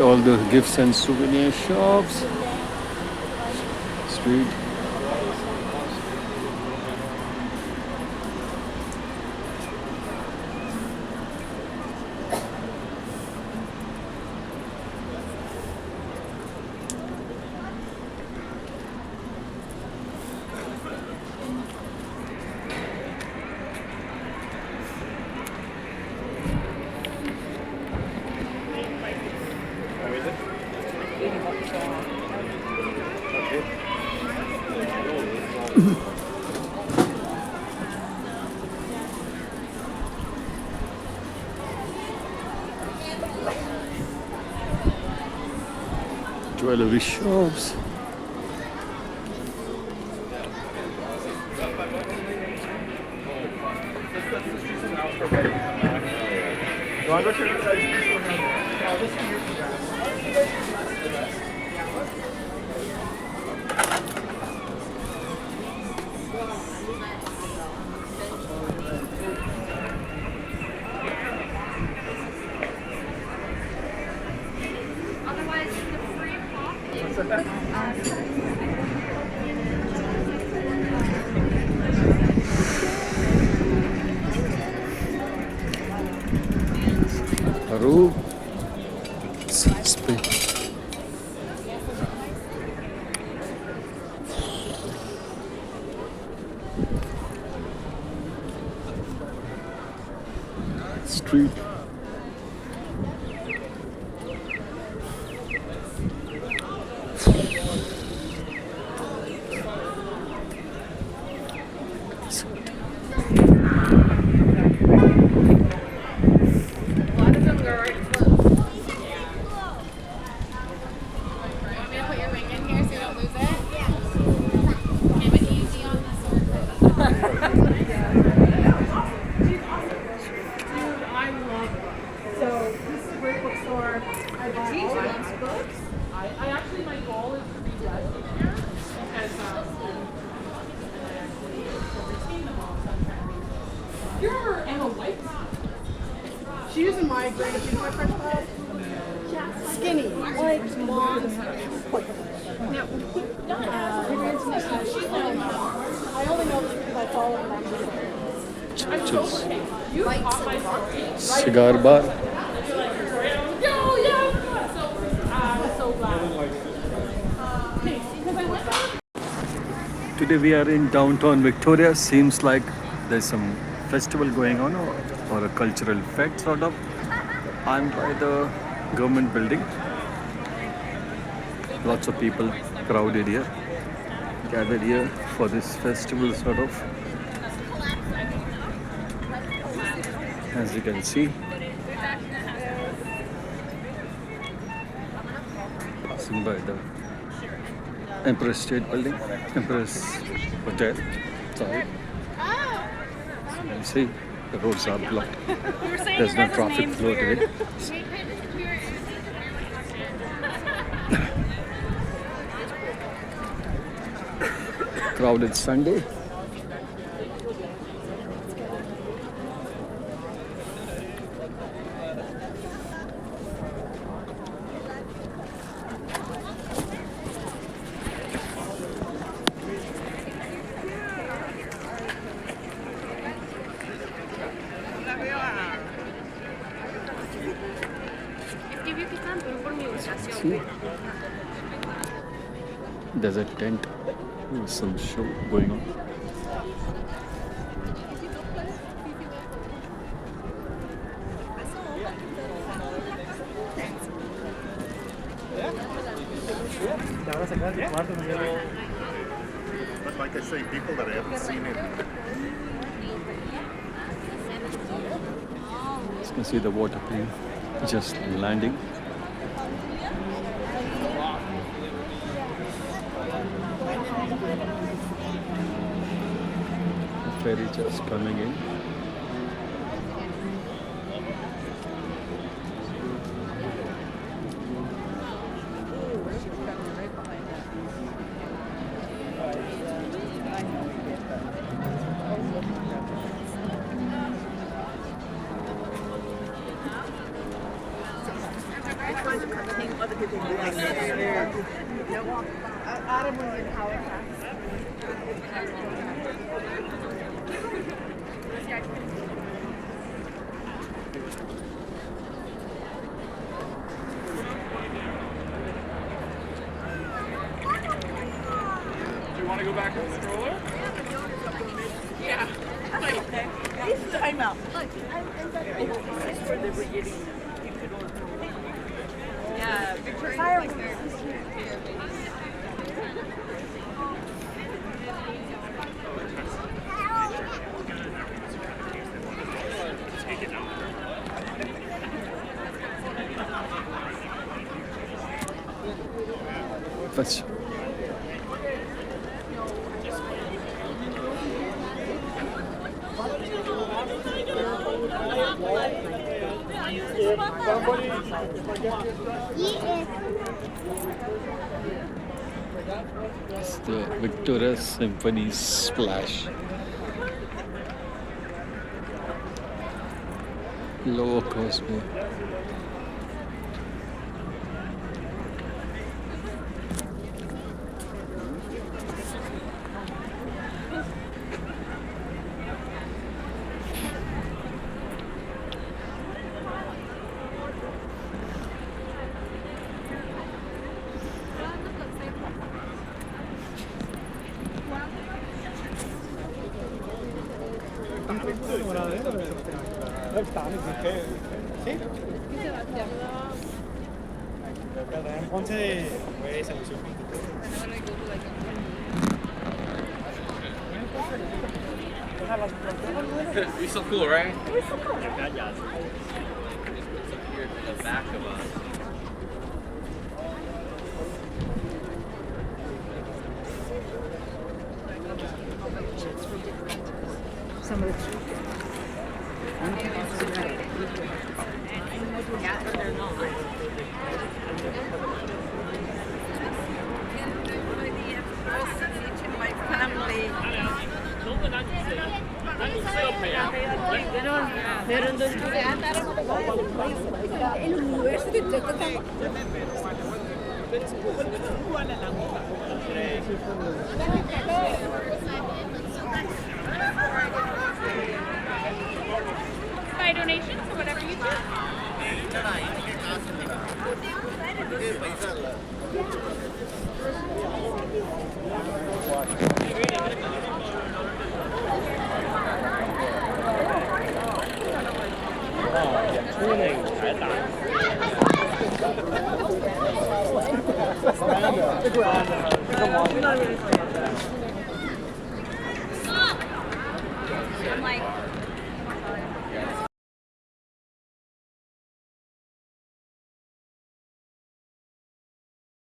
All the gifts and souvenir shops. Street. Jewelry shops. Peru. Spain. Street. She using my grade of my French class. Skinny, like mom. I only know this because I follow her on Instagram. Cigar bar. Today we are in downtown Victoria. Seems like there's some festival going on or a cultural fete sort of. I'm by the government building. Lots of people crowded here, gathered here for this festival sort of. As you can see, passing by the Empress State Building, Empress Hotel. Sorry. As you can see, the roads are blocked. There's no traffic flow today. Crowded Sunday. See? There's a tent with some show going on. But like I say, people that I haven't seen it. You can see the water plane just landing. The ferry just coming in. Adam was in Halifax. Do you want to go back to the stroller? Yeah. Okay. Time out. Yeah, Victoria's like there. Fetch. It's the Victoria Symphony Splash. Lower Cosmo. Ponte, güey, se lució. You're so cool, right? You're so Here to the back of us. Some of the yeah, but they're not. My family. By donations or whatever you do. Come on.